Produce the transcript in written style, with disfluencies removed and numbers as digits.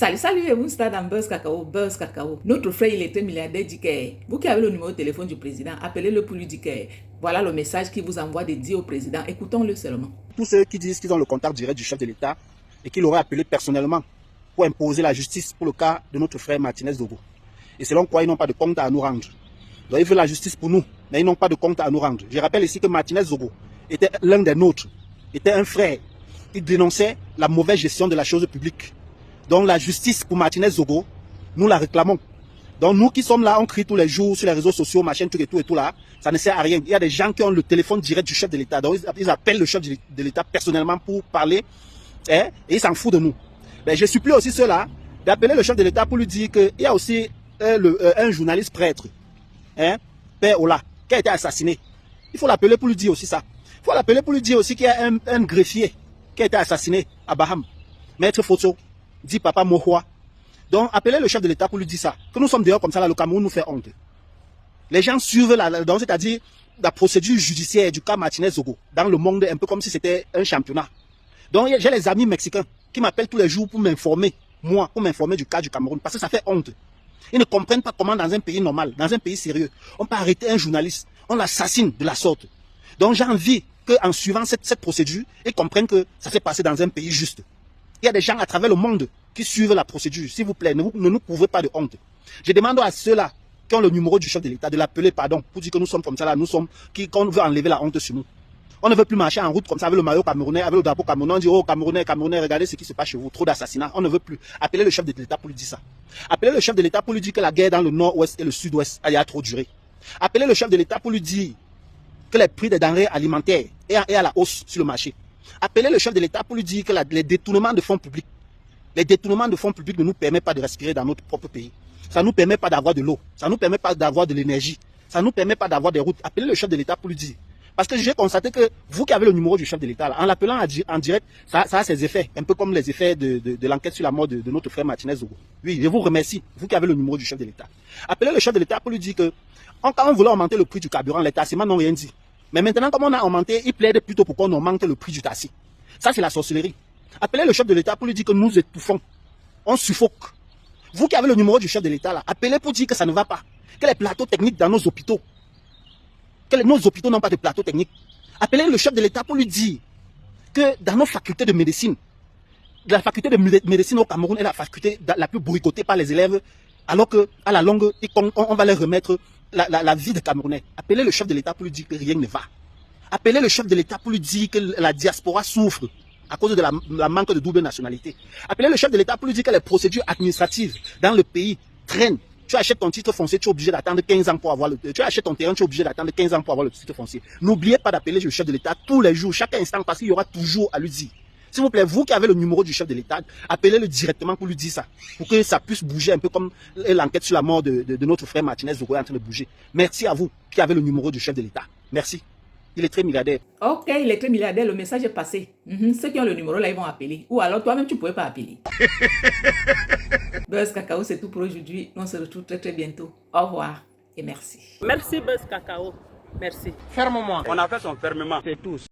Salut et Mousta dans Buzz Cacao. Notre frère illettré milliardaire dit que vous qui avez le numéro de téléphone du président, appelez-le pour lui dire que voilà le message qu'il vous envoie de dire au président. Écoutons-le seulement. Tous ceux qui disent qu'ils ont le contact direct du chef de l'État et qu'il aurait appelé personnellement pour imposer la justice pour le cas de notre frère Martinez Zogo. Et selon quoi ils n'ont pas de compte à nous rendre. Donc ils veulent la justice pour nous, mais ils n'ont pas de compte à nous rendre. Je rappelle ici que Martinez Zogo était l'un des nôtres, était un frère. Il dénonçait la mauvaise gestion de la chose publique. Donc la justice pour Martinez Zogo, nous la réclamons. Donc nous qui sommes là, on crie tous les jours sur les réseaux sociaux, machin, tout et tout là, ça ne sert à rien. Il y a des gens qui ont le téléphone direct du chef de l'État. Donc ils appellent le chef de l'État personnellement pour parler, et ils s'en foutent de nous. Mais je supplie aussi ceux-là d'appeler le chef de l'État pour lui dire qu'il y a aussi un journaliste prêtre, Père Ola, qui a été assassiné. Il faut l'appeler pour lui dire aussi ça. Il faut l'appeler pour lui dire aussi qu'il y a un greffier qui a été assassiné à Baham. Maître Foto, dit Papa Mohua. Donc, appelez le chef de l'État pour lui dire ça. Que nous sommes dehors comme ça, là, le Cameroun nous fait honte. Les gens suivent c'est-à-dire la procédure judiciaire du cas Martinez Zogo dans le monde, un peu comme si c'était un championnat. Donc, j'ai les amis mexicains qui m'appellent tous les jours pour m'informer, moi, pour m'informer du cas du Cameroun, parce que ça fait honte. Ils ne comprennent pas comment dans un pays normal, dans un pays sérieux, on peut arrêter un journaliste, on l'assassine de la sorte. Donc, j'ai envie qu'en suivant cette procédure, ils comprennent que ça s'est passé dans un pays juste. Il y a des gens à travers le monde qui suivent la procédure. S'il vous plaît, ne nous couvrez pas de honte. Je demande à ceux-là qui ont le numéro du chef de l'État de l'appeler, pardon, pour dire que nous sommes comme ça là, qu'on veut enlever la honte sur nous. On ne veut plus marcher en route comme ça avec le maillot camerounais, avec le drapeau camerounais. On dit, oh Camerounais, regardez ce qui se passe chez vous, trop d'assassinats. On ne veut plus. Appelez le chef de l'État pour lui dire ça. Appelez le chef de l'État pour lui dire que la guerre dans le nord-ouest et le sud-ouest a trop duré. Appelez le chef de l'État pour lui dire que les prix des denrées alimentaires est à la hausse sur le marché. Appelez le chef de l'État pour lui dire que les détournements de fonds publics, ne nous permettent pas de respirer dans notre propre pays. Ça ne nous permet pas d'avoir de l'eau, ça ne nous permet pas d'avoir de l'énergie, ça ne nous permet pas d'avoir des routes. Appelez le chef de l'État pour lui dire. Parce que j'ai constaté que vous qui avez le numéro du chef de l'État, en l'appelant en direct, ça a ses effets, un peu comme les effets de l'enquête sur la mort de notre frère Martinez Zogo. Oui, je vous remercie, vous qui avez le numéro du chef de l'État. Appelez le chef de l'État pour lui dire que quand on voulait augmenter le prix du carburant, les tassimans n'ont rien dit. Mais maintenant, comme on a augmenté, ils plaident plutôt pour qu'on augmente le prix du taxi. Ça, c'est la sorcellerie. Appelez le chef de l'État pour lui dire que nous étouffons. On suffoque. Vous qui avez le numéro du chef de l'État, là, appelez pour dire que ça ne va pas. Que les plateaux techniques dans nos hôpitaux, nos hôpitaux n'ont pas de plateau technique. Appelez le chef de l'État pour lui dire que dans nos facultés de médecine, la faculté de médecine au Cameroun est la faculté la plus boycottée par les élèves, alors qu'à la longue, on va leur remettre la vie des Camerounais. Appelez le chef de l'État pour lui dire que rien ne va. Appelez le chef de l'État pour lui dire que la diaspora souffre à cause de la manque de double nationalité. Appelez le chef de l'État pour lui dire que les procédures administratives dans le pays traînent. Tu achètes ton titre foncier, tu es obligé d'attendre 15 ans pour avoir tu achètes ton terrain, tu es obligé d'attendre 15 ans pour avoir le titre foncier. N'oubliez pas d'appeler le chef de l'État tous les jours, chaque instant, parce qu'il y aura toujours à lui dire. S'il vous plaît, vous qui avez le numéro du chef de l'État, appelez-le directement pour lui dire ça. Pour que ça puisse bouger un peu comme l'enquête sur la mort de notre frère Martinez Zogo est en train de bouger. Merci à vous qui avez le numéro du chef de l'État. Merci. Il est très milliardaire. Ok, il est très milliardaire, le message est passé. Ceux qui ont le numéro là, ils vont appeler. Ou alors toi-même, tu ne pouvais pas appeler. Buzz Cacao, c'est tout pour aujourd'hui. On se retrouve très très bientôt. Au revoir et merci. Merci Buzz Cacao. Merci. Fermement. On a fait son fermement. C'est tous.